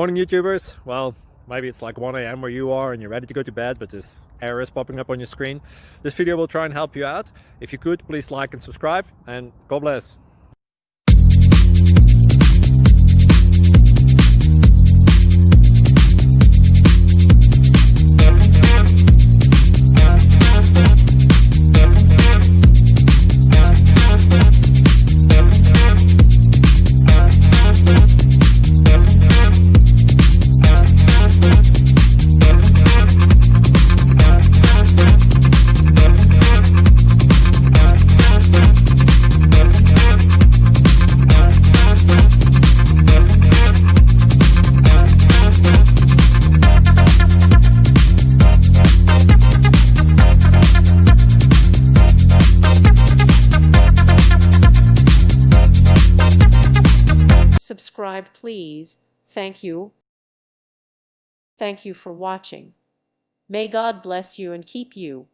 Morning YouTubers. Well, maybe it's like 1 a.m. where you are and you're ready to go to bed, but this error is popping up on your screen. This video will try and help you out. If you could, please like and subscribe, and God bless. Subscribe, please. Thank you. Thank you for watching. May God bless you and keep you.